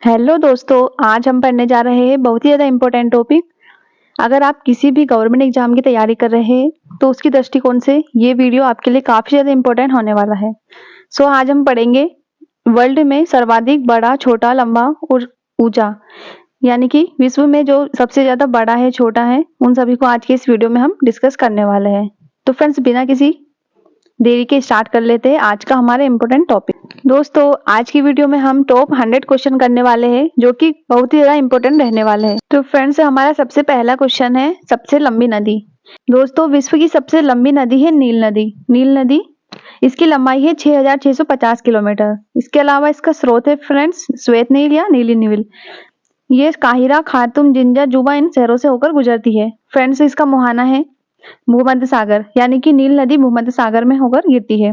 Hello दोस्तों, आज हम पढ़ने जा रहे हैं बहुत ही ज़्यादा इम्पोर्टेंट टॉपिक। अगर आप किसी भी गवर्नमेंट एग्जाम की तैयारी कर रहे हैं तो उसकी दृष्टिकोण से ये वीडियो आपके लिए काफ़ी ज़्यादा इम्पोर्टेंट होने वाला है। आज हम पढ़ेंगे वर्ल्ड में सर्वाधिक बड़ा, छोटा, लंबा और ऊंचा, यानी कि विश्व में जो सबसे ज़्यादा बड़ा है, छोटा है, उन सभी को आज के इस वीडियो में हम डिस्कस करने वाले हैं। तो फ्रेंड्स, बिना किसी देरी के स्टार्ट कर लेते हैं आज का हमारा इम्पोर्टेंट टॉपिक। दोस्तों, आज की वीडियो में हम टॉप 100 क्वेश्चन करने वाले हैं जो कि बहुत ही ज्यादा इम्पोर्टेंट रहने वाले हैं। तो फ्रेंड्स, हमारा सबसे पहला क्वेश्चन है सबसे लंबी नदी। दोस्तों, विश्व की सबसे लंबी नदी है नील नदी। नील नदी, इसकी लंबाई है 6650 किलोमीटर। इसके अलावा इसका स्रोत है फ्रेंड्स श्वेत नील या नीली नील। ये काहिरा, खार्तूम, जिंजा, जुबा इन शहरों से होकर गुजरती है। फ्रेंड्स, इसका मुहाना है भूमध्य सागर, यानी कि नील नदी भूमध्य सागर में होकर गिरती है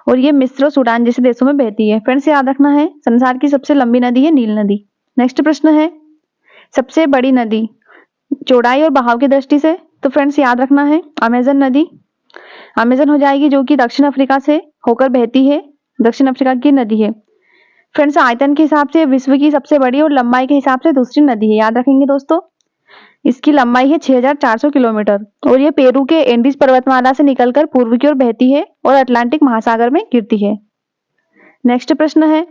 और ये मिस्र और सूडान जैसे देशों में बहती है। फ्रेंड्स, याद रखना है संसार की सबसे लंबी नदी है नील नदी। नेक्स्ट प्रश्न है सबसे बड़ी नदी चौड़ाई और बहाव की दृष्टि से। तो फ्रेंड्स, याद रखना है अमेजन नदी। अमेजन हो जाएगी, जो कि दक्षिण अफ्रीका से होकर बहती है, दक्षिण अफ्रीका की नदी है। फ्रेंड्स, आयतन के हिसाब से विश्व की सबसे बड़ी और लंबाई के हिसाब से दूसरी नदी है। याद रखेंगे दोस्तों, इसकी लंबाई है 6400 किलोमीटर और ये पेरू के एंडीज पर्वतमाला से निकलकर पूर्व की ओर बहती है और अटलांटिक महासागर में गिरती है। नेक्स्ट प्रश्न है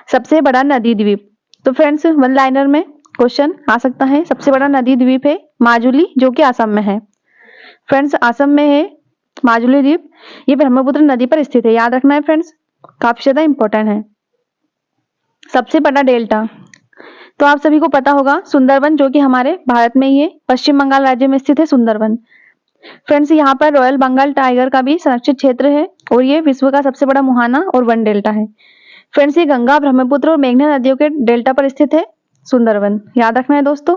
सबसे बड़ा नदी द्वीप। तो फ्रेंड्स, वन लाइनर में क्वेश्चन आ सकता है। सबसे बड़ा नदी द्वीप है माजुली, जो कि असम में है। फ्रेंड्स, असम में है माजुली द्वीप। ये ब्रह्मपुत्र नदी पर स्थित है। याद रखना है फ्रेंड्स, काफी ज्यादा इंपॉर्टेंट है। सबसे बड़ा डेल्टा, तो आप सभी को पता होगा सुंदरबन, जो कि हमारे भारत में ही है, पश्चिम बंगाल राज्य में स्थित है सुंदरबन। फ्रेंड्स, यहाँ पर रॉयल बंगाल टाइगर का भी संरक्षित क्षेत्र है और ये विश्व का सबसे बड़ा मुहाना और वन डेल्टा है। फ्रेंड्स, ये गंगा, ब्रह्मपुत्र और मेघना नदियों के डेल्टा पर स्थित है सुंदरबन। याद रखना है दोस्तों।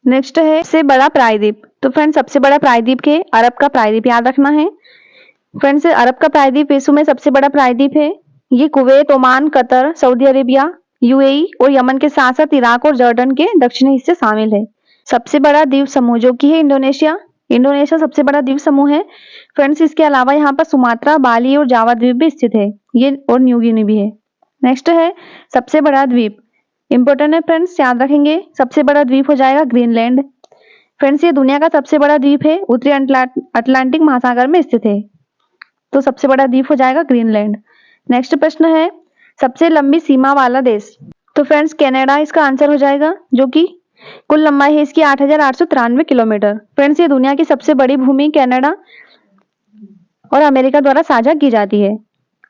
नेक्स्ट है सबसे बड़ा प्रायद्वीप। तो फ्रेंड्स, सबसे बड़ा प्रायद्वीप है अरब का प्रायद्वीप। याद रखना है फ्रेंड्स, अरब का प्रायद्वीप विश्व में सबसे बड़ा प्रायद्वीप है। ये Kuwait, Oman, Qatar, Saudi Arabia, UAE और यमन के साथ साथ इराक और जॉर्डन के दक्षिणी हिस्से शामिल है। सबसे बड़ा द्वीप समूह, जो कि है इंडोनेशिया। इंडोनेशिया सबसे बड़ा द्वीप समूह है। फ्रेंड्स, इसके अलावा यहाँ पर सुमात्रा, बाली और जावा द्वीप भी स्थित है, ये और न्यू गिनी भी है। नेक्स्ट है सबसे बड़ा द्वीप, इंपॉर्टेंट है फ्रेंड्स, याद रखेंगे। सबसे बड़ा द्वीप हो जाएगा ग्रीनलैंड। फ्रेंड्स, ये दुनिया का सबसे बड़ा द्वीप है, उत्तरी अटलांटिक महासागर में स्थित है, तो सबसे बड़ा द्वीप हो जाएगा ग्रीनलैंड। नेक्स्ट प्रश्न है सबसे लंबी सीमा वाला देश। तो फ्रेंड्स, कनाडा इसका आंसर हो जाएगा, जो कि कुल लंबाई है इसकी 8893 किलोमीटर। फ्रेंड्स, ये दुनिया की सबसे बड़ी भूमि कनाडा और अमेरिका द्वारा साझा की जाती है।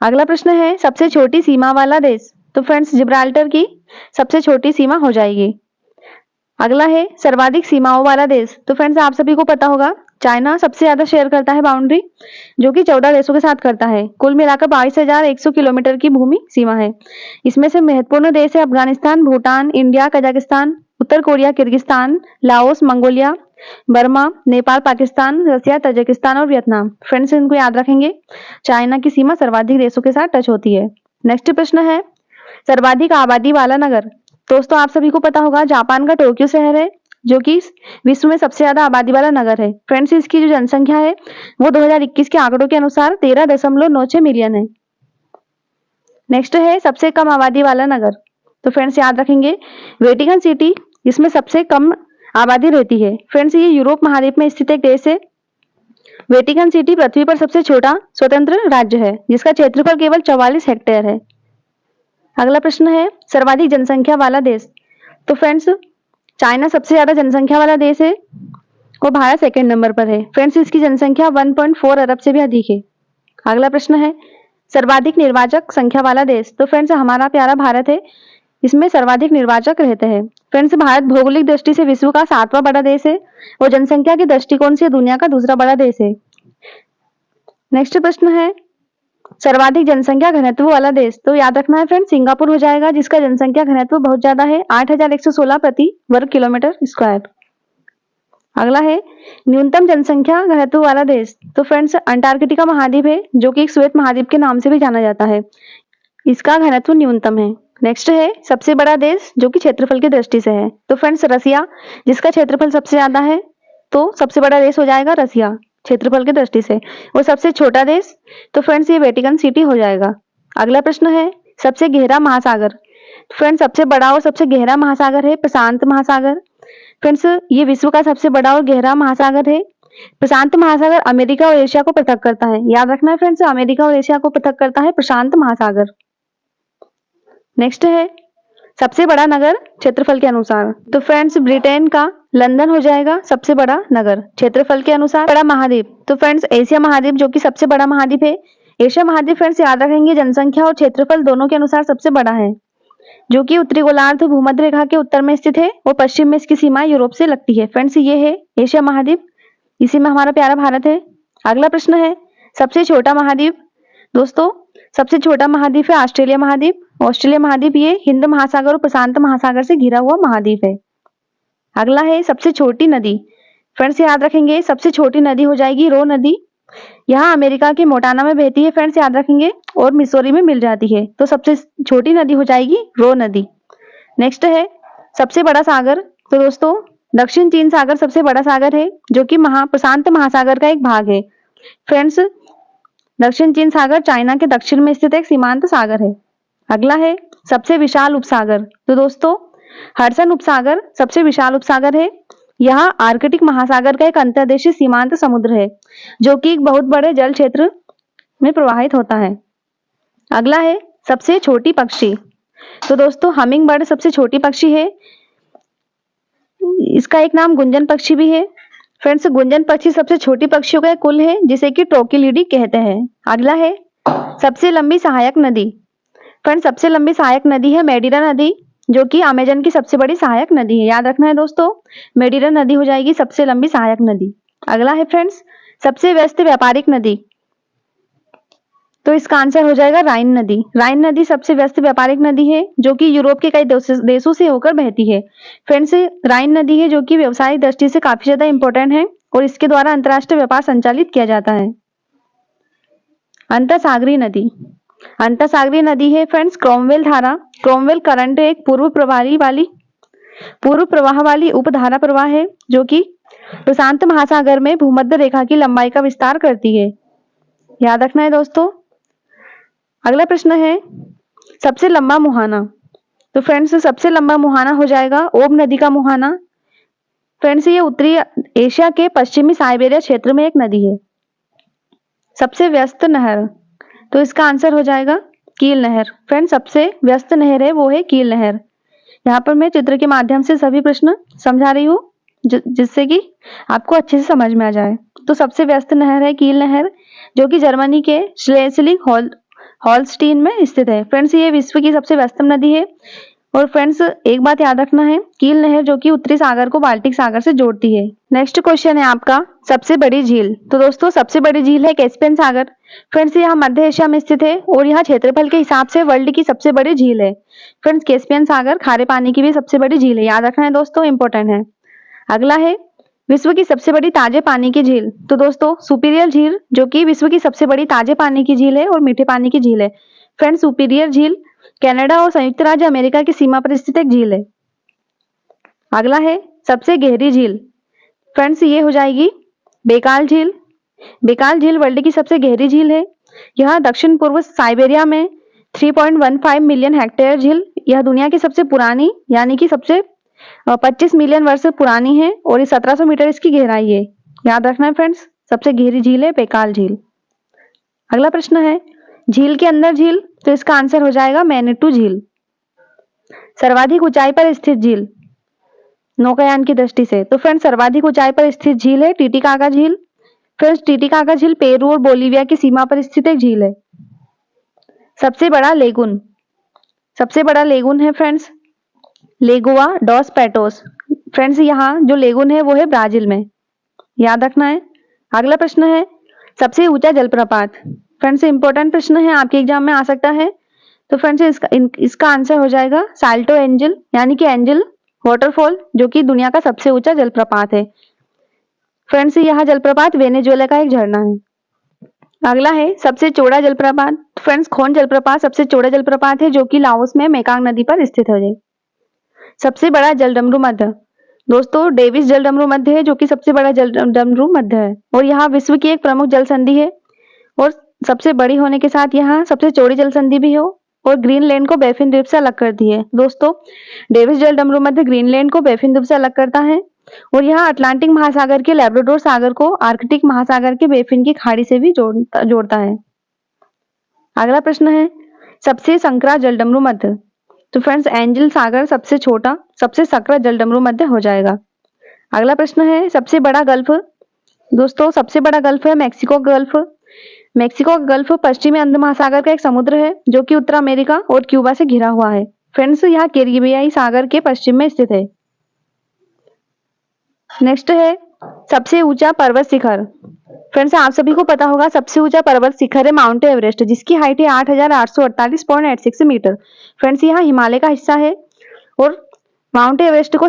अगला प्रश्न है सबसे छोटी सीमा वाला देश। तो फ्रेंड्स, जिब्राल्टर की सबसे छोटी सीमा हो जाएगी। अगला है सर्वाधिक सीमाओं वाला देश। तो फ्रेंड्स, आप सभी को पता होगा चाइना सबसे ज्यादा शेयर करता है बाउंड्री, जो कि 14 देशों के साथ करता है। कुल मिलाकर 22,100 किलोमीटर की भूमि सीमा है। इसमें से महत्वपूर्ण देश है अफगानिस्तान, भूटान, इंडिया, कजाकिस्तान, उत्तर Korea, Kyrgyzstan, Laos, Mongolia, Burma, Nepal, Pakistan, Russia, Tajikistan और वियतनाम। फ्रेंड्स, इनको याद रखेंगे, चाइना की सीमा सर्वाधिक देशों के साथ टच होती है। नेक्स्ट प्रश्न है सर्वाधिक आबादी वाला नगर। दोस्तों, आप सभी को पता होगा जापान का टोक्यो शहर है, जो कि विश्व में सबसे ज्यादा आबादी वाला नगर है। फ्रेंड्स, इसकी जो जनसंख्या है वो 2021 के आंकड़ों के अनुसार 13.96 मिलियन है। नेक्स्ट है सबसे कम आबादी वाला नगर। तो फ्रेंड्स, याद रखेंगे वेटिकन सिटी, इसमें सबसे कम आबादी रहती है। फ्रेंड्स, ये यूरोप महाद्वीप में स्थित एक देश है। वेटिकन सिटी पृथ्वी पर सबसे छोटा स्वतंत्र राज्य है, जिसका क्षेत्रफल केवल 44 हेक्टेयर है। अगला प्रश्न है सर्वाधिक जनसंख्या वाला देश। तो फ्रेंड्स, चाइना सबसे ज्यादा जनसंख्या वाला देश है और भारत सेकंड नंबर पर है। फ्रेंड्स, इसकी जनसंख्या 1.4 अरब से भी अधिक है। अगला प्रश्न है सर्वाधिक निर्वाचक संख्या वाला देश। तो फ्रेंड्स, हमारा प्यारा भारत है, इसमें सर्वाधिक निर्वाचक रहते हैं। फ्रेंड्स, भारत भौगोलिक दृष्टि से विश्व का 7वां बड़ा देश है और जनसंख्या के दृष्टिकोण से दुनिया का दूसरा बड़ा देश है। नेक्स्ट प्रश्न है सर्वाधिक जनसंख्या घनत्व वाला देश। तो याद रखना है फ्रेंड्स, सिंगापुर हो जाएगा, जिसका जनसंख्या घनत्व बहुत ज्यादा है, 8116 प्रति वर्ग किलोमीटर स्क्वायर। अगला है न्यूनतम जनसंख्या घनत्व वाला देश। तो फ्रेंड्स, अंटार्कटिका महाद्वीप है, जो कि एक श्वेत महाद्वीप के नाम से भी जाना जाता है, इसका घनत्व न्यूनतम है। नेक्स्ट है सबसे बड़ा देश, जो कि क्षेत्रफल की दृष्टि से है। तो फ्रेंड्स, रसिया, जिसका क्षेत्रफल सबसे ज्यादा है, तो सबसे बड़ा देश हो जाएगा रसिया क्षेत्रफल की दृष्टि से। और सबसे छोटा देश, तो फ्रेंड्स, ये वेटिकन सिटी हो जाएगा। अगला प्रश्न है सबसे गहरा महासागर। फ्रेंड्स सबसे बड़ा और सबसे गहरा महासागर है प्रशांत महासागर। फ्रेंड्स ये विश्व का सबसे बड़ा और गहरा महासागर है। प्रशांत महासागर अमेरिका और एशिया को पृथक करता है। याद रखना है फ्रेंड्स, अमेरिका और एशिया को पृथक करता है प्रशांत महासागर। नेक्स्ट है सबसे बड़ा नगर क्षेत्रफल के अनुसार। तो फ्रेंड्स ब्रिटेन का लंदन हो जाएगा सबसे बड़ा नगर क्षेत्रफल के अनुसार। बड़ा महाद्वीप, तो फ्रेंड्स एशिया महाद्वीप जो कि सबसे बड़ा महाद्वीप है। एशिया महाद्वीप फ्रेंड्स याद रखेंगे जनसंख्या और क्षेत्रफल दोनों के अनुसार सबसे बड़ा है, जो कि उत्तरी गोलार्ध भूमध्य रेखा के उत्तर में स्थित है और पश्चिम में इसकी सीमा यूरोप से लगती है। फ्रेंड्स ये है एशिया महाद्वीप, इसी में हमारा प्यारा भारत है। अगला प्रश्न है सबसे छोटा महाद्वीप। दोस्तों सबसे छोटा महाद्वीप है ऑस्ट्रेलिया महाद्वीप। ऑस्ट्रेलिया महाद्वीप ये हिंद महासागर और प्रशांत महासागर से घिरा हुआ महाद्वीप है। अगला है सबसे छोटी नदी। फ्रेंड्स याद रखेंगे सबसे छोटी नदी हो जाएगी रो नदी। यहाँ अमेरिका के मोटाना में बहती है फ्रेंड्स याद रखेंगे, और मिसौरी में मिल जाती है। तो सबसे छोटी नदी हो जाएगी रो नदी। नेक्स्ट है सबसे बड़ा सागर। तो दोस्तों दक्षिण चीन सागर सबसे बड़ा सागर है, जो कि प्रशांत महासागर का एक भाग है। फ्रेंड्स दक्षिण चीन सागर चाइना के दक्षिण में स्थित एक सीमांत सागर है। अगला है सबसे विशाल उपसागर। तो दोस्तों हडसन उपसागर सबसे विशाल उपसागर है। यहाँ आर्कटिक महासागर का एक अंतर्देशीय सीमांत समुद्र है, जो कि एक बहुत बड़े जल क्षेत्र में प्रवाहित होता है। अगला है सबसे छोटी पक्षी। तो दोस्तों हमिंग बर्ड सबसे छोटी पक्षी है। इसका एक नाम गुंजन पक्षी भी है। फ्रेंड्स गुंजन पक्षी सबसे छोटी पक्षियों का एक कुल है, जिसे कि ट्रोकिलिडी कहते हैं। अगला है सबसे लंबी सहायक नदी। फ्रेंड्स सबसे लंबी सहायक नदी है मेडिरा नदी, जो कि अमेजन की सबसे बड़ी सहायक नदी है। याद रखना है दोस्तों, मेडिरा नदी हो जाएगी सबसे लंबी सहायक नदी। अगला है फ्रेंड्स सबसे व्यस्त व्यापारिक नदी। तो इसका आंसर हो जाएगा राइन नदी। राइन नदी सबसे व्यस्त व्यापारिक नदी है, जो कि यूरोप के कई देशों से होकर बहती है। फ्रेंड्स राइन नदी है जो कि व्यवसायिक दृष्टि से काफी ज्यादा इंपॉर्टेंट है, और इसके द्वारा अंतरराष्ट्रीय व्यापार संचालित किया जाता है। अंतरसागरीय नदी। अंतरसागरीय नदी है फ्रेंड्स क्रोमवेल धारा। क्रोमवेल करंट एक पूर्व प्रवाह वाली उपधारा प्रवाह है, जो कि प्रशांत महासागर में भूमध्य रेखा की लंबाई का विस्तार करती है। याद रखना है दोस्तों। अगला प्रश्न है सबसे लंबा मुहाना। तो फ्रेंड्स सबसे लंबा मुहाना हो जाएगा ओब नदी का मुहाना। फ्रेंड्स ये उत्तरी एशिया के पश्चिमी साइबेरिया क्षेत्र में एक नदी है। सबसे व्यस्त नहर। तो इसका आंसर हो जाएगा कील नहर। फ्रेंड्स सबसे व्यस्त नहर है वो है कील नहर। यहाँ पर मैं चित्र के माध्यम से सभी प्रश्न समझा रही हूँ, जिससे कि आपको अच्छे से समझ में आ जाए। तो सबसे व्यस्त नहर है कील नहर, जो कि जर्मनी के श्लेस्विग हॉल्स्टीन में स्थित है। फ्रेंड्स ये विश्व की सबसे व्यस्तम नदी है। और फ्रेंड्स एक बात याद रखना है, कील नहर जो कि उत्तरी सागर को बाल्टिक सागर से जोड़ती है। नेक्स्ट क्वेश्चन है आपका सबसे बड़ी झील। तो दोस्तों सबसे बड़ी झील है कैस्पियन सागर। फ्रेंड्स यह मध्य एशिया में स्थित है, और यह क्षेत्रफल के हिसाब से वर्ल्ड की सबसे बड़ी झील है। फ्रेंड्स कैस्पियन सागर खारे पानी की भी सबसे बड़ी झील है। याद रखना है दोस्तों, इंपॉर्टेंट है। अगला है विश्व की सबसे बड़ी ताजे पानी की झील। तो दोस्तों सुपीरियर झील जो कि विश्व की सबसे बड़ी ताजे पानी की झील है और मीठे पानी की झील है। फ्रेंड्स सुपीरियर झील कनाडा और संयुक्त राज्य अमेरिका की सीमा पर स्थित एक झील है। अगला है सबसे गहरी झील। फ्रेंड्स ये हो जाएगी बेकाल झील। बेकाल झील वर्ल्ड की सबसे गहरी झील है। यह दक्षिण पूर्व साइबेरिया में 3.15 मिलियन हेक्टेयर झील, यह दुनिया की सबसे पुरानी यानी कि सबसे 25 मिलियन वर्ष पुरानी है, और 1700 मीटर इसकी गहराई है। याद रखना है फ्रेंड्स, सबसे गहरी झील है बेकाल झील। अगला प्रश्न है झील के अंदर झील। तो इसका आंसर हो जाएगा मैनिटू झील। सर्वाधिक ऊंचाई पर स्थित झील नौकायान की दृष्टि से। तो फ्रेंड्स सर्वाधिक ऊंचाई पर स्थित झील है टीटीकाका झील। फ्रेंड्स टीटीकाका झील पेरू और बोलीविया की सीमा पर स्थित एक झील है। सबसे बड़ा लेगुन। सबसे बड़ा लेगुन है फ्रेंड्स लेगुआ डॉस पैटोस। फ्रेंड्स यहाँ जो लेगुन है वो है ब्राजील में। याद रखना है। अगला प्रश्न है सबसे ऊंचा जलप्रपात। फ्रेंड्स इंपॉर्टेंट प्रश्न है, आपके एग्जाम में आ सकता है। तो फ्रेंड्स इसका आंसर हो जाएगा साल्टो एंजल यानी कि एंजल वाटरफॉल, जो कि दुनिया का सबसे ऊंचा जलप्रपात है। फ्रेंड्स यह जलप्रपात वेनेजुएला का एक झरना है। अगला है सबसे चौड़ा जलप्रपात। फ्रेंड्स खोन जलप्रपात सबसे चौड़ा जलप्रपात है, जो कि लाओस में मेकांग नदी पर स्थित है। सबसे बड़ा जलडमरू मध्य। दोस्तों डेविस जलडमरू मध्य है, जो कि सबसे बड़ा जलडमरू मध्य है, और यहाँ विश्व की एक प्रमुख जल संधि है, और सबसे बड़ी होने के साथ यहाँ सबसे चौड़ी जल संधि भी हो। और ग्रीनलैंड को बैफिन द्वीप से अलग करती है। दोस्तों, डेविस जल डमरू मध्य ग्रीनलैंड को बैफिन द्वीप से अलग करता है और यहाँ अटलांटिक महासागर के लैब्राडोर सागर को आर्कटिक महासागर के बैफिन की खाड़ी से भी जोड़ता है। अगला प्रश्न है, सबसे संकरा जल डमरू मध्य। तो फ्रेंड्स, एंजल सागर सबसे छोटा, सबसे संकरा जल डमरू मध्य हो जाएगा। अगला प्रश्न है, सबसे बड़ा गल्फ। दोस्तों, सबसे बड़ा गल्फ है मैक्सिको गल्फ। मैक्सिको गल्फ पश्चिमी अंध महासागर का एक समुद्र है जो कि उत्तर अमेरिका और क्यूबा से घिरा हुआ है। फ्रेंड्स, यहाँ कैरिबियाई सागर के पश्चिम में स्थित है। नेक्स्ट है, सबसे ऊंचा पर्वत शिखर। फ्रेंड्स, आप सभी को पता होगा सबसे ऊंचा पर्वत शिखर है माउंट एवरेस्ट, जिसकी हाइट है 8,848.86 मीटर। फ्रेंड्स, यहाँ हिमालय का हिस्सा है और माउंट एवरेस्ट को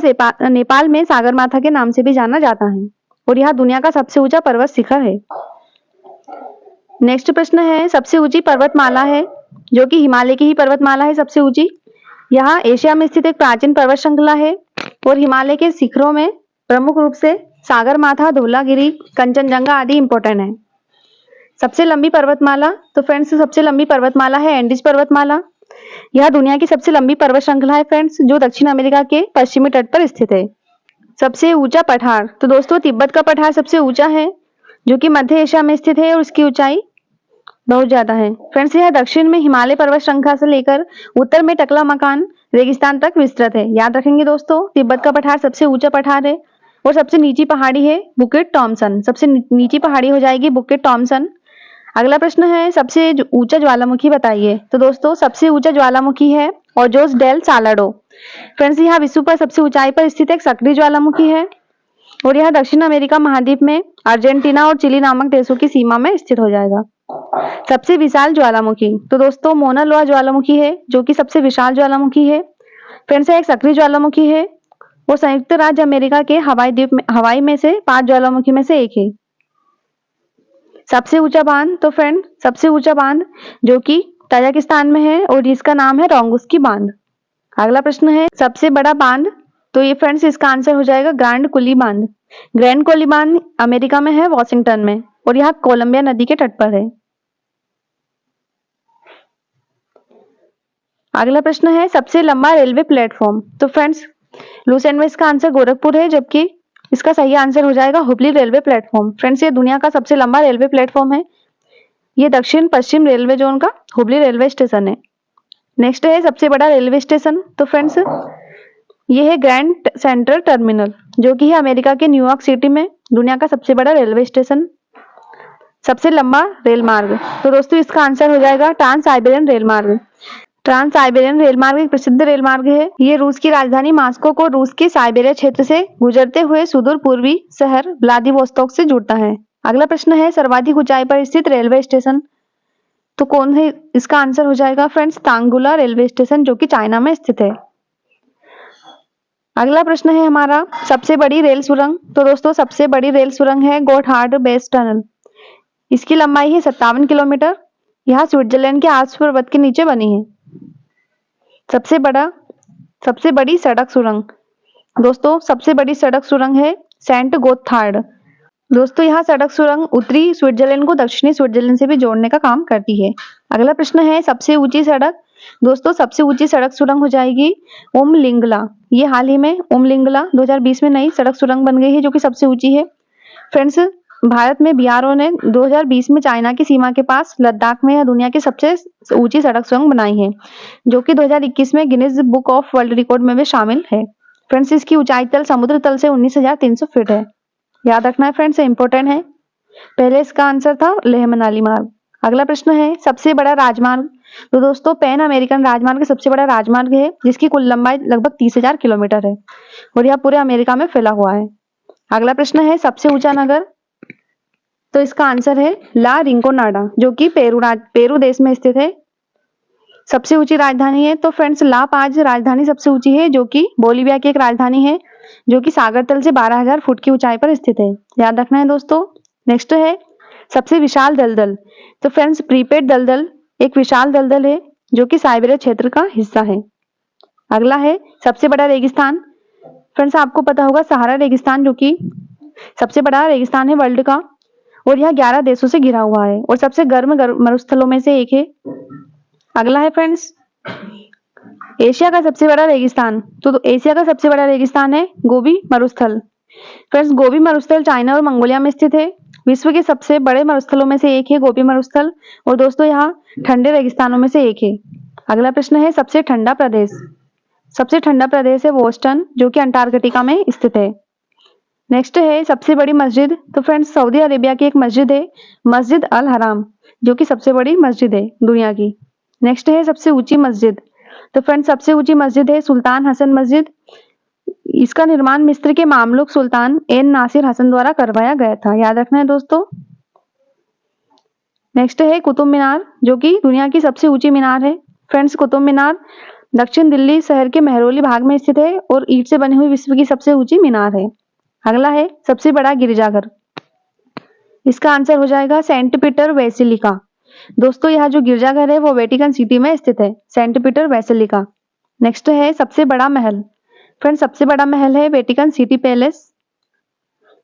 नेपाल में सागरमाथा के नाम से भी जाना जाता है और यह दुनिया का सबसे ऊंचा पर्वत शिखर है। नेक्स्ट प्रश्न है, सबसे ऊंची पर्वतमाला है, जो कि हिमालय की ही पर्वतमाला है सबसे ऊंची। यहाँ एशिया में स्थित एक प्राचीन पर्वत श्रृंखला है और हिमालय के शिखरों में प्रमुख रूप से सागरमाथा, धौलागिरी, कंचनजंगा आदि इंपॉर्टेंट है। सबसे लंबी पर्वतमाला, तो फ्रेंड्स सबसे लंबी पर्वतमाला है एंडीज पर्वतमाला। यह दुनिया की सबसे लंबी पर्वत श्रृंखला है फ्रेंड्स, जो दक्षिण अमेरिका के पश्चिमी तट पर स्थित है। सबसे ऊंचा पठार, तो दोस्तों तिब्बत का पठार सबसे ऊंचा है, जो कि मध्य एशिया में स्थित है और उसकी ऊंचाई बहुत ज्यादा है। फ्रेंड्स, यह दक्षिण में हिमालय पर्वत श्रृंखला से लेकर उत्तर में टकला मकान रेगिस्तान तक विस्तृत है। याद रखेंगे दोस्तों, तिब्बत का पठार सबसे ऊंचा पठार है और सबसे नीची पहाड़ी है बुकेट टॉमसन। सबसे नीची पहाड़ी हो जाएगी बुकेट टॉमसन। अगला प्रश्न है, सबसे ऊंचा ज्वालामुखी बताइए। तो दोस्तों, सबसे ऊंचा ज्वालामुखी है ओजोस डेल सालाडो। फ्रेंड्स, यह विश्व पर सबसे ऊंचाई पर स्थित एक सक्रिय ज्वालामुखी है और यह दक्षिण अमेरिका महाद्वीप में अर्जेंटीना और चिली नामक देशों की सीमा में स्थित हो जाएगा। सबसे विशाल ज्वालामुखी, तो दोस्तों मोना लोआ ज्वालामुखी है, जो कि सबसे विशाल ज्वालामुखी है। फ्रेंड्स, एक सक्रिय ज्वालामुखी है वो संयुक्त राज्य अमेरिका के हवाई में से 5 ज्वालामुखी में से एक है। सबसे ऊंचा बांध, तो फ्रेंड सबसे ऊंचा बांध जो कि ताजिकिस्तान में है और जिसका नाम है रोंगुस्की बांध। अगला प्रश्न है, सबसे बड़ा बांध। तो ये फ्रेंड्स इसका आंसर हो जाएगा ग्रैंड कुली बांध। ग्रैंड कुली बांध अमेरिका में है, वॉशिंगटन में, और यह कोलंबिया नदी के तट पर है। अगला प्रश्न है, सबसे लंबा रेलवे प्लेटफॉर्म। तो फ्रेंड्स लूसेंट में इसका आंसर गोरखपुर है, जबकि इसका सही आंसर हो जाएगा हुबली रेलवे प्लेटफॉर्म। फ्रेंड्स, ये दुनिया का सबसे लंबा रेलवे प्लेटफॉर्म है। ये दक्षिण पश्चिम रेलवे जोन का हुबली रेलवे स्टेशन है। नेक्स्ट है, सबसे बड़ा रेलवे स्टेशन। तो फ्रेंड्स ये है ग्रैंड सेंट्रल टर्मिनल, जो कि है अमेरिका के न्यूयॉर्क सिटी में, दुनिया का सबसे बड़ा रेलवे स्टेशन। सबसे लंबा रेल मार्ग, तो दोस्तों इसका आंसर हो जाएगा ट्रांस साइबेरियन रेल मार्ग। ट्रांस साइबेरियन रेल मार्ग एक प्रसिद्ध रेल मार्ग है। ये रूस की राजधानी मॉस्को को रूस के साइबेरिया क्षेत्र से गुजरते हुए सुदूर पूर्वी शहर व्लादिवोस्तोक से जुड़ता है। अगला प्रश्न है, सर्वाधिक ऊंचाई पर स्थित रेलवे स्टेशन। तो कौन है? इसका आंसर हो जाएगा फ्रेंड्स तांगुला रेलवे स्टेशन, जो कि चाइना में स्थित है। अगला प्रश्न है हमारा, सबसे बड़ी रेल सुरंग। तो दोस्तों सबसे बड़ी रेल सुरंग है गोथार्ड बेस टनल। इसकी लंबाई है 57 किलोमीटर। यह स्विट्जरलैंड के आल्प्स पर्वत के नीचे बनी है। सबसे बड़ी सड़क सुरंग। दोस्तों सबसे बड़ी सड़क सुरंग है सेंट गोथार्ड। दोस्तों यह सड़क सुरंग उत्तरी स्विट्जरलैंड को दक्षिणी स्विट्जरलैंड से भी जोड़ने का काम करती है। अगला प्रश्न है, सबसे ऊंची सड़क। दोस्तों सबसे ऊंची सड़क सुरंग हो जाएगी उमलिंगला। ये हाल ही में उमलिंगला 2020 में नई सड़क सुरंग बन गई है, जो कि सबसे ऊंची है। फ्रेंड्स, भारत में बीआरओ ने 2020 में चाइना की सीमा के पास लद्दाख में यह दुनिया की सबसे ऊंची सड़क सुरंग बनाई है, जो कि 2021 में Guinness book of world record में भी शामिल है। फ्रेंड्स, इसकी ऊंचाई तल समुद्र तल से 19,300 फीट है। याद रखना है फ्रेंड्स, इंपॉर्टेंट है। पहले इसका आंसर था लेह मनाली मार्ग। अगला प्रश्न है, सबसे बड़ा राजमार्ग। तो दोस्तों पैन अमेरिकन राजमार्ग सबसे बड़ा राजमार्ग है, जिसकी कुल लंबाई लगभग 30,000 किलोमीटर है और यह पूरे अमेरिका में फैला हुआ है। अगला प्रश्न है, सबसे ऊंचा नगर। तो इसका आंसर है ला रिंकोनाडा, जो कि पेरू देश में स्थित है। सबसे ऊंची राजधानी है, तो फ्रेंड्स ला पाज राजधानी सबसे ऊंची है, जो कि बोलिविया की एक राजधानी है, जो कि सागर तल से 12,000 फुट की ऊंचाई पर स्थित है। याद रखना है दोस्तों। नेक्स्ट है, सबसे विशाल दलदल। तो फ्रेंड्स प्रीपेड दलदल एक विशाल दलदल है, जो कि साइबेरिया क्षेत्र का हिस्सा है। अगला है, सबसे बड़ा रेगिस्तान। फ्रेंड्स आपको पता होगा सहारा रेगिस्तान, जो कि सबसे बड़ा रेगिस्तान है वर्ल्ड का और यह 11 देशों से घिरा हुआ है और सबसे गर्म मरुस्थलों में से एक है। अगला है फ्रेंड्स, एशिया का सबसे बड़ा रेगिस्तान, तो एशिया का सबसे बड़ा रेगिस्तान है गोबी मरुस्थल। फ्रेंड्स, गोबी मरुस्थल चाइना और मंगोलिया में स्थित है। विश्व के सबसे बड़े मरुस्थलों में से एक है गोबी मरुस्थल, और दोस्तों यहाँ ठंडे रेगिस्तानों में से एक है। अगला प्रश्न है सबसे ठंडा प्रदेश। सबसे ठंडा प्रदेश है बोस्टन, जो कि अंटार्कटिका में स्थित है। नेक्स्ट है सबसे बड़ी मस्जिद। तो फ्रेंड्स, सऊदी अरेबिया की एक मस्जिद है मस्जिद अल हराम, जो कि सबसे बड़ी मस्जिद है दुनिया की। नेक्स्ट है सबसे ऊंची मस्जिद। तो फ्रेंड्स, सबसे ऊंची मस्जिद है सुल्तान हसन मस्जिद। इसका निर्माण मिस्र के मामलुक सुल्तान एन नासिर हसन द्वारा करवाया गया था, याद रखना है दोस्तों। नेक्स्ट है कुतुब मीनार, जो कि दुनिया की सबसे ऊंची मीनार है। फ्रेंड्स, कुतुब मीनार दक्षिण दिल्ली शहर के मेहरौली भाग में स्थित है और ईंट से बनी हुई विश्व की सबसे ऊंची मीनार है। अगला है सबसे बड़ा गिरजाघर। इसका आंसर हो जाएगा सेंट पीटर बेसिलिका। दोस्तों, यह जो गिरजाघर है वो वेटिकन सिटी में स्थित है, सेंट पीटर बेसिलिका। नेक्स्ट है सबसे बड़ा महल। फ्रेंड्स, सबसे बड़ा महल है वेटिकन सिटी पैलेस।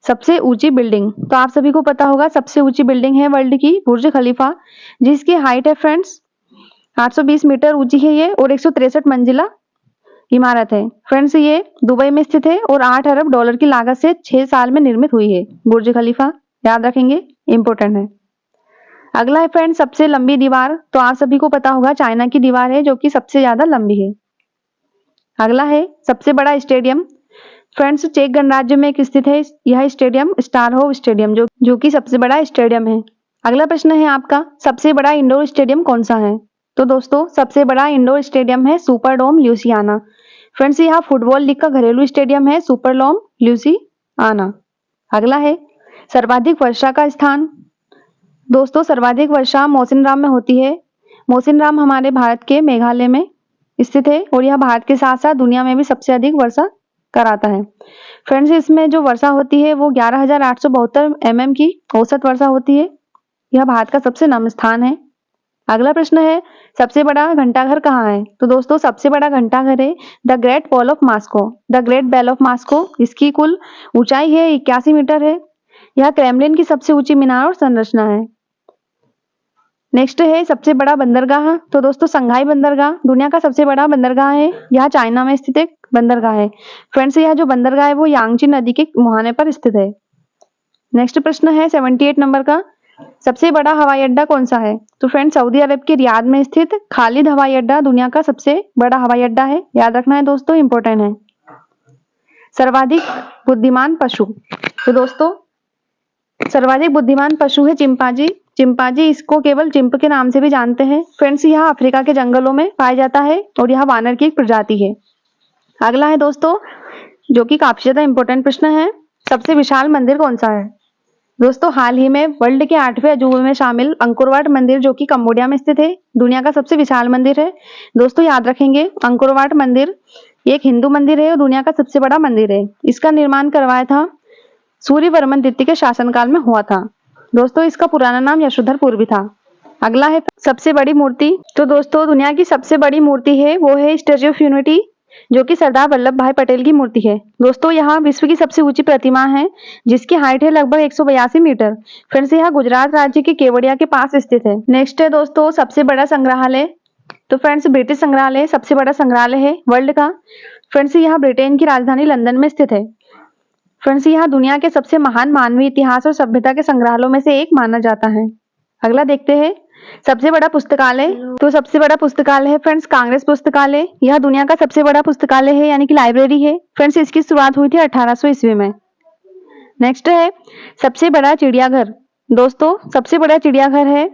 सबसे ऊंची बिल्डिंग, तो आप सभी को पता होगा सबसे ऊंची बिल्डिंग है वर्ल्ड की बुर्ज खलीफा, जिसकी हाइट है फ्रेंड्स 820 मीटर ऊंची है ये, और 163 मंजिला इमारत है। फ्रेंड्स, ये दुबई में स्थित है और 8 अरब डॉलर की लागत से 6 साल में निर्मित हुई है बुर्ज खलीफा, याद रखेंगे, इंपॉर्टेंट है। अगला है फ्रेंड्स सबसे लंबी दीवार। तो आप सभी को पता होगा चाइना की दीवार है जो कि सबसे ज्यादा लंबी है। अगला है सबसे बड़ा स्टेडियम। फ्रेंड्स, चेक गणराज्य में एक स्थित है यह स्टेडियम स्टारहोव स्टेडियम, जो कि सबसे बड़ा स्टेडियम है। अगला प्रश्न है आपका सबसे बड़ा इंडोर स्टेडियम कौन सा है। तो दोस्तों, सबसे बड़ा इंडोर स्टेडियम है सुपरडोम ल्यूसियाना। फ्रेंड्स, यह फुटबॉल लीग का घरेलू स्टेडियम है सुपरडोम ल्यूसियाना। अगला है सर्वाधिक वर्षा का स्थान। दोस्तों, सर्वाधिक वर्षा मौसिनराम में होती है। मौसिनराम हमारे भारत के मेघालय में स्थित है और यह भारत के साथ साथ दुनिया में भी सबसे अधिक वर्षा कराता है। फ्रेंड्स, इसमें जो वर्षा होती है वो 11,872 mm की औसत वर्षा होती है। यह भारत का सबसे नम स्थान है। अगला प्रश्न है सबसे बड़ा घंटाघर कहाँ है। तो दोस्तों, सबसे बड़ा घंटाघर है the great wall of Moscow. The great wall of Moscow, इसकी कुल ऊंचाई है 81 मीटर है। यह क्रेमलिन की सबसे ऊंची मीनार और संरचना है। नेक्स्ट है सबसे बड़ा बंदरगाह। तो दोस्तों, संघाई बंदरगाह दुनिया का सबसे बड़ा बंदरगाह है। यह चाइना में स्थित एक बंदरगाह है। फ्रेंड्स, यह जो बंदरगाह है वो यांगची नदी के मुहाने पर स्थित है। नेक्स्ट प्रश्न है 78 नंबर का, सबसे बड़ा हवाई अड्डा कौन सा है। तो फ्रेंड्स, सऊदी अरब के रियाद में स्थित खालिद हवाई अड्डा दुनिया का सबसे बड़ा हवाई अड्डा है, याद रखना है दोस्तों, इंपॉर्टेंट है। सर्वाधिक बुद्धिमान पशु। तो दोस्तों, सर्वाधिक बुद्धिमान पशु है चिंपांजी। चिंपांजी, इसको केवल चिंप के नाम से भी जानते हैं। फ्रेंड्स, यह अफ्रीका के जंगलों में पाया जाता है और यह वानर की एक प्रजाति है। अगला है दोस्तों, जो कि काफी ज्यादा इंपॉर्टेंट प्रश्न है, सबसे विशाल मंदिर कौन सा है। दोस्तों, हाल ही में वर्ल्ड के 8वें अजूबे में शामिल अंकोर वाट मंदिर, जो कि कंबोडिया में स्थित है, दुनिया का सबसे विशाल मंदिर है। दोस्तों, याद रखेंगे, अंकोर वाट मंदिर एक हिंदू मंदिर है और दुनिया का सबसे बड़ा मंदिर है। इसका निर्माण करवाया था सूर्यवर्मन द्वितीय के शासनकाल में हुआ था। दोस्तों, इसका पुराना नाम यशोधरपुर भी था। अगला है सबसे बड़ी मूर्ति। तो दोस्तों, दुनिया की सबसे बड़ी मूर्ति है वो है स्टैच्यू ऑफ यूनिटी, जो कि सरदार वल्लभ भाई पटेल की मूर्ति है। दोस्तों, यहाँ विश्व की सबसे ऊंची प्रतिमा है जिसकी हाइट है लगभग 182 मीटर। फ्रेंड्स, यह गुजरात राज्य के केवड़िया के पास स्थित है। नेक्स्ट है दोस्तों सबसे बड़ा संग्रहालय। तो फ्रेंड्स, ब्रिटिश संग्रहालय सबसे बड़ा संग्रहालय है वर्ल्ड का। फ्रेंड्स, यह ब्रिटेन की राजधानी लंदन में स्थित है। फ्रेंड्स, यह दुनिया के सबसे महान मानवीय इतिहास और सभ्यता के संग्रहालयों में से एक माना जाता है। अगला देखते हैं सबसे बड़ा पुस्तकालय। तो सबसे बड़ा पुस्तकालय है फ्रेंड्स कांग्रेस पुस्तकालय। यह दुनिया का सबसे बड़ा पुस्तकालय है, यानी कि लाइब्रेरी है। फ्रेंड्स, इसकी शुरुआत हुई थी 1800 ईस्वी में। नेक्स्ट है सबसे बड़ा चिड़ियाघर। दोस्तों, सबसे बड़ा चिड़ियाघर है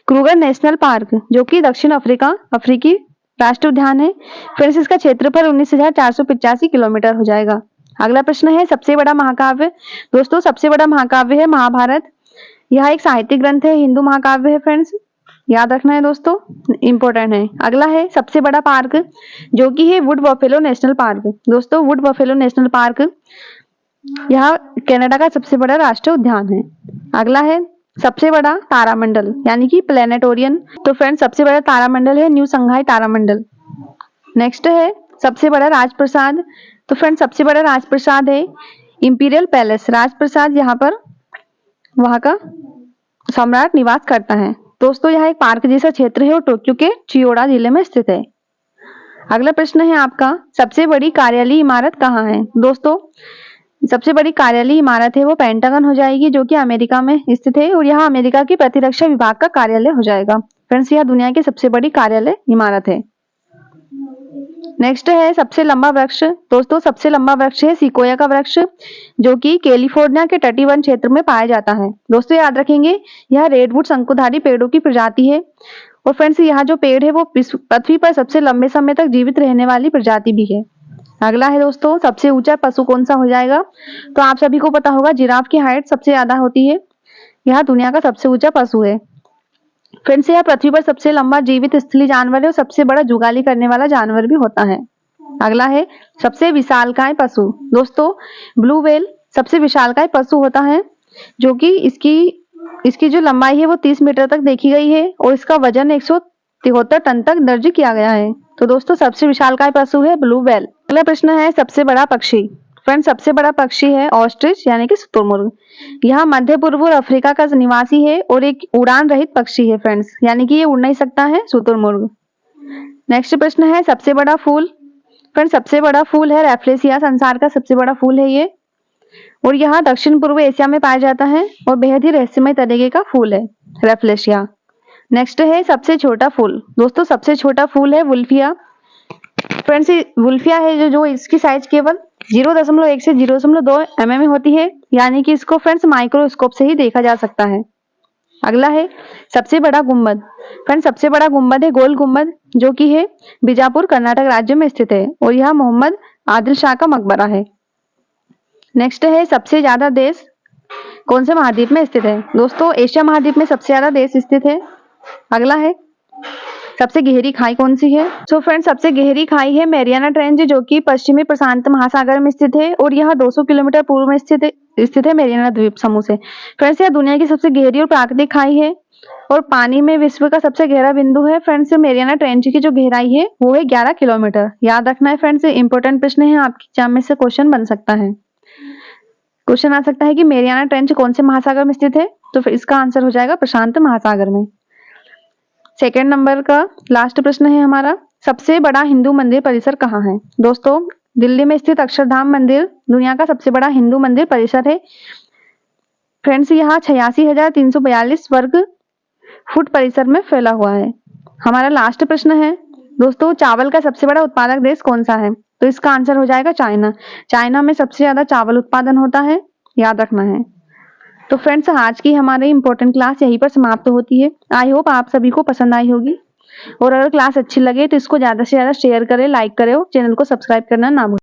क्रूगर नेशनल पार्क, जो कि दक्षिण अफ्रीकी राष्ट्रीय उद्यान है। फ्रेंड्स, इसका क्षेत्रफल 19,485 किलोमीटर हो जाएगा। अगला प्रश्न है सबसे बड़ा महाकाव्य। दोस्तों, सबसे बड़ा महाकाव्य है महाभारत। यह एक साहित्यिक ग्रंथ है, हिंदू महाकाव्य है। फ्रेंड्स, याद रखना है दोस्तों, इंपॉर्टेंट है। अगला है सबसे बड़ा पार्क, जो कि है वुड बफेलो नेशनल पार्क। दोस्तों, वुड बफेलो नेशनल पार्क यह कनाडा का सबसे बड़ा राष्ट्रीय उद्यान है। अगला है सबसे बड़ा तारामंडल, यानी कि प्लेनेटोरियम। तो फ्रेंड्स, सबसे बड़ा तारामंडल है न्यू संघाई तारामंडल। नेक्स्ट है सबसे बड़ा राजप्रसाद। तो फ्रेंड्स, सबसे बड़ा राजप्रसाद है इंपीरियल पैलेस राजप्रसाद। यहाँ पर वहां का सम्राट निवास करता है। दोस्तों, यह एक पार्क जैसा क्षेत्र है और टोक्यो के चियोड़ा जिले में स्थित है। अगला प्रश्न है आपका, सबसे बड़ी कार्यालयीय इमारत कहाँ है? दोस्तों, सबसे बड़ी कार्यालयीय इमारत है वो पेंटागन हो जाएगी, जो कि अमेरिका में स्थित है और यहाँ अमेरिका की प्रतिरक्षा विभाग का कार्यालय हो जाएगा। फ्रेंड्स, यह दुनिया की सबसे बड़ी कार्यालय इमारत है। नेक्स्ट है सबसे लंबा वृक्ष। दोस्तों, सबसे लंबा वृक्ष है सिकोया का वृक्ष, जो कि कैलिफोर्निया के तटीय वन क्षेत्र में पाया जाता है। दोस्तों, याद रखेंगे, यह रेडवुड शंकुधारी पेड़ों की प्रजाति है। और फ्रेंड्स, यह जो पेड़ है वो पृथ्वी पर सबसे लंबे समय तक जीवित रहने वाली प्रजाति भी है। अगला है दोस्तों, सबसे ऊंचा पशु कौन सा हो जाएगा? तो आप सभी को पता होगा, जिराफ की हाइट सबसे ज्यादा होती है। यह दुनिया का सबसे ऊंचा पशु है। फ्रेंड्स, यह पृथ्वी पर सबसे लंबा जीवित स्थलीय जानवर है और सबसे बड़ा जुगाली करने वाला जानवर भी होता है। अगला है सबसे विशालकाय पशु। दोस्तों, ब्लू व्हेल सबसे विशालकाय पशु होता है, जो कि इसकी जो लंबाई है वो 30 मीटर तक देखी गई है और इसका वजन 173 टन तक दर्ज किया गया है। तो दोस्तों, सबसे विशालकाय पशु है ब्लू व्हेल। अगला प्रश्न है सबसे बड़ा पक्षी। फ्रेंड्स, सबसे बड़ा पक्षी है ऑस्ट्रिच यानी कि शुतुरमुर्ग। यह मध्य पूर्व और अफ्रीका का निवासी है और एक उड़ान रहित पक्षी है फ्रेंड्स, यानी कि ये उड़ नहीं सकता है शुतुरमुर्ग। नेक्स्ट प्रश्न है सबसे बड़ा फूल। फ्रेंड्स, सबसे बड़ा फूल है रैफ्लेसिया, संसार का सबसे बड़ा फूल है ये, और यह दक्षिण पूर्व एशिया में पाया जाता है और बेहद ही रहस्यमय तरीके का फूल है रैफ्लेसिया। नेक्स्ट है सबसे छोटा फूल। दोस्तों, सबसे छोटा फूल है वुल्फिया। फ्रेंड्स, वुल्फिया है जो इसकी साइज केवल 0.1 से 0.2 mm में होती है, यानी कि इसको फ्रेंड्स माइक्रोस्कोप से ही देखा जा सकता है। अगला है सबसे बड़ा गुंबद। फ्रेंड्स, सबसे बड़ा गुंबद है गोल गुंबद, जो कि है बीजापुर कर्नाटक राज्य में स्थित है और यह मोहम्मद आदिल शाह का मकबरा है। नेक्स्ट है सबसे ज्यादा देश कौन से महाद्वीप में स्थित है? दोस्तों, एशिया महाद्वीप में सबसे ज्यादा देश स्थित है। अगला है सबसे गहरी खाई कौन सी है? सो फ्रेंड्स, सबसे गहरी खाई है मैरियाना ट्रेंच, जो कि पश्चिमी प्रशांत महासागर में स्थित है और यह 200 किलोमीटर पूर्व में स्थित है मैरियाना द्वीप समूह से। फ्रेंड्स, यह दुनिया की सबसे गहरी और प्राकृतिक खाई है और पानी में विश्व का सबसे गहरा बिंदु है। फ्रेंड्स, मैरियाना ट्रेंच की जो गहराई है वो है 11 किलोमीटर। याद रखना है फ्रेंड्स, इंपॉर्टेंट प्रश्न है, आपके एग्जाम में से क्वेश्चन बन सकता है। क्वेश्चन आ सकता है कि मैरियाना ट्रेंच कौन से महासागर में स्थित है? तो फिर इसका आंसर हो जाएगा प्रशांत महासागर में। सेकेंड नंबर का लास्ट प्रश्न है हमारा, सबसे बड़ा हिंदू मंदिर परिसर कहाँ है? दोस्तों, दिल्ली में स्थित अक्षरधाम मंदिर दुनिया का सबसे बड़ा हिंदू मंदिर परिसर है। फ्रेंड्स, यहाँ 86,342 वर्ग फुट परिसर में फैला हुआ है। हमारा लास्ट प्रश्न है दोस्तों, चावल का सबसे बड़ा उत्पादक देश कौन सा है? तो इसका आंसर हो जाएगा चाइना। चाइना में सबसे ज्यादा चावल उत्पादन होता है, याद रखना है। तो फ्रेंड्स, आज की हमारी इंपॉर्टेंट क्लास यहीं पर समाप्त होती है। आई होप आप सभी को पसंद आई होगी, और अगर क्लास अच्छी लगे तो इसको ज्यादा से ज्यादा शेयर करें, लाइक करें और चैनल को सब्सक्राइब करना ना भूलें।